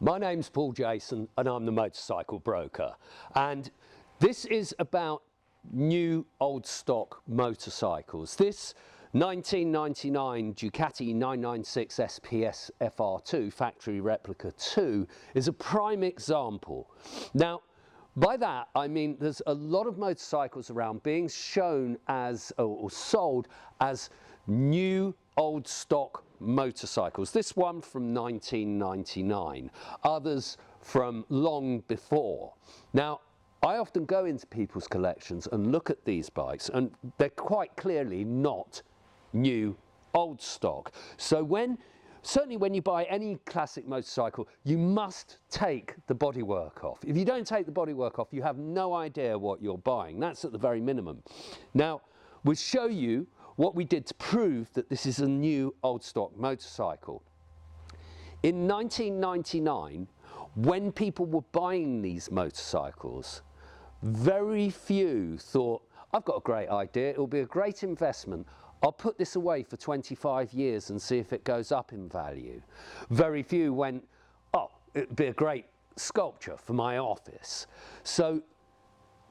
My name's Paul Jason and I'm the motorcycle broker, and this is about new old stock motorcycles. This 1999 Ducati 996 SPS FR2 factory replica 2 is a prime example. Now by that I mean there's a lot of motorcycles around being shown as or sold as new old stock motorcycles. This one from 1999, others from long before. Now I often go into people's collections and look at these bikes, and they're quite clearly not new old stock. So certainly when you buy any classic motorcycle, you must take the bodywork off. If you don't take the bodywork off, you have no idea what you're buying. That's at the very minimum. Now we'll show you what we did to prove that this is a new old stock motorcycle. In 1999, when people were buying these motorcycles, very few thought, I've got a great idea, it'll be a great investment, I'll put this away for 25 years and see if it goes up in value. Very few went, oh, it'd be a great sculpture for my office. So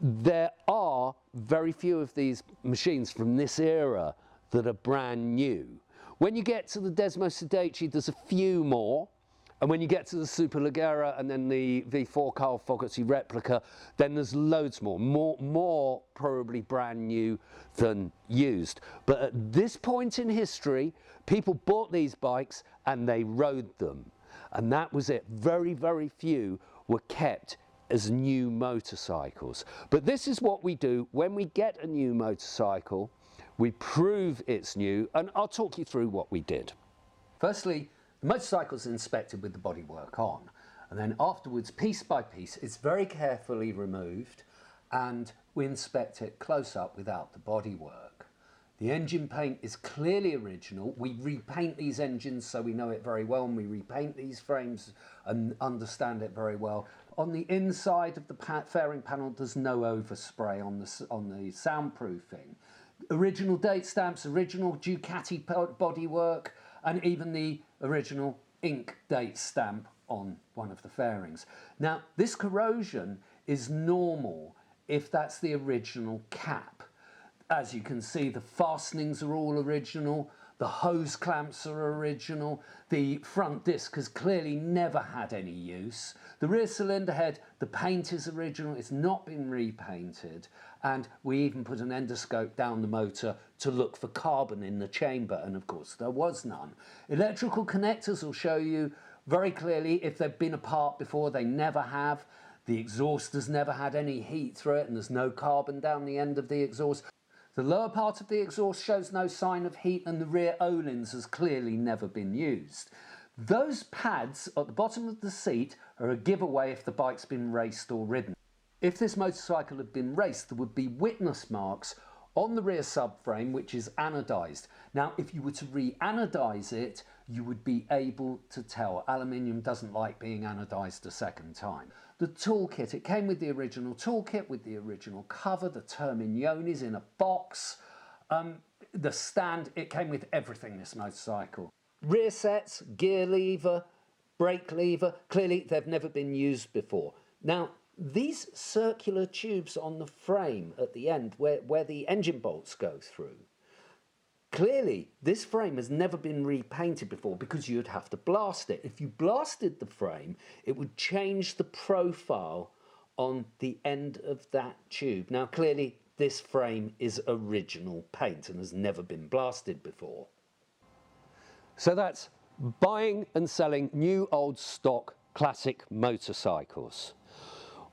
there are very few of these machines from this era that are brand new. When you get to the Desmo Sedici, there's a few more. And when you get to the Superleggera and then the V4 Carl Fogarty replica, then there's loads more probably brand new than used. But at this point in history, people bought these bikes and they rode them. And that was it. Very, very few were kept as new motorcycles. But this is what we do when we get a new motorcycle. We prove it's new, and I'll talk you through what we did. Firstly, the motorcycle is inspected with the bodywork on, and then afterwards, piece by piece, it's very carefully removed, and we inspect it close up without the bodywork. The engine paint is clearly original. We repaint these engines so we know it very well, and we repaint these frames and understand it very well. On the inside of the fairing panel, there's no overspray on the soundproofing. Original date stamps, original Ducati bodywork, and even the original ink date stamp on one of the fairings. Now, this corrosion is normal if that's the original cap. As you can see, the fastenings are all original, the hose clamps are original, the front disc has clearly never had any use. The rear cylinder head, the paint is original, it's not been repainted, and we even put an endoscope down the motor to look for carbon in the chamber, and of course there was none. Electrical connectors will show you very clearly if they've been apart before. They never have. The exhaust has never had any heat through it, and there's no carbon down the end of the exhaust. The lower part of the exhaust shows no sign of heat, and the rear O-lins has clearly never been used. Those pads at the bottom of the seat are a giveaway if the bike's been raced or ridden. If this motorcycle had been raced, there would be witness marks on the rear subframe, which is anodized. Now, if you were to re-anodize it, you would be able to tell. Aluminium doesn't like being anodized a second time. The toolkit, it came with the original toolkit, with the original cover, the terminiones in a box. The stand, it came with everything, this motorcycle. Rear sets, gear lever, brake lever, clearly they've never been used before. Now, these circular tubes on the frame at the end where the engine bolts go through, clearly this frame has never been repainted before because you'd have to blast it. If you blasted the frame, it would change the profile on the end of that tube. Now clearly this frame is original paint and has never been blasted before. So that's buying and selling new old stock classic motorcycles.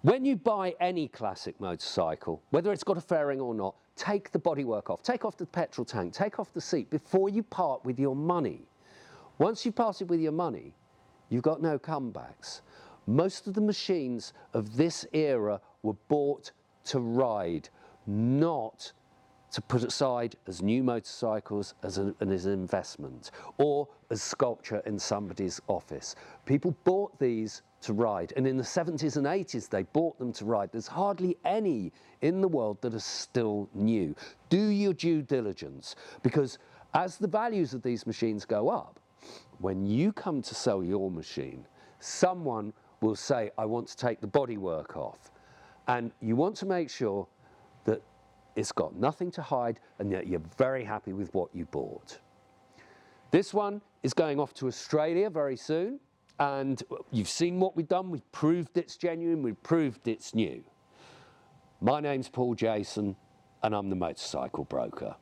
When you buy any classic motorcycle, whether it's got a fairing or not, take the bodywork off, take off the petrol tank, take off the seat before you part with your money. Once you've parted with your money, you've got no comebacks. Most of the machines of this era were bought to ride, not to put aside as new motorcycles as an investment or as sculpture in somebody's office. People bought these to ride, and in the 70s and 80s they bought them to ride. There's hardly any in the world that are still new. Do your due diligence, because as the values of these machines go up, when you come to sell your machine, someone will say, I want to take the bodywork off. And you want to make sure that it's got nothing to hide and that you're very happy with what you bought. This one is going off to Australia very soon, and you've seen what we've done. We've proved it's genuine, we've proved it's new. My name's Paul Jason, and I'm the Motorcycle Broker.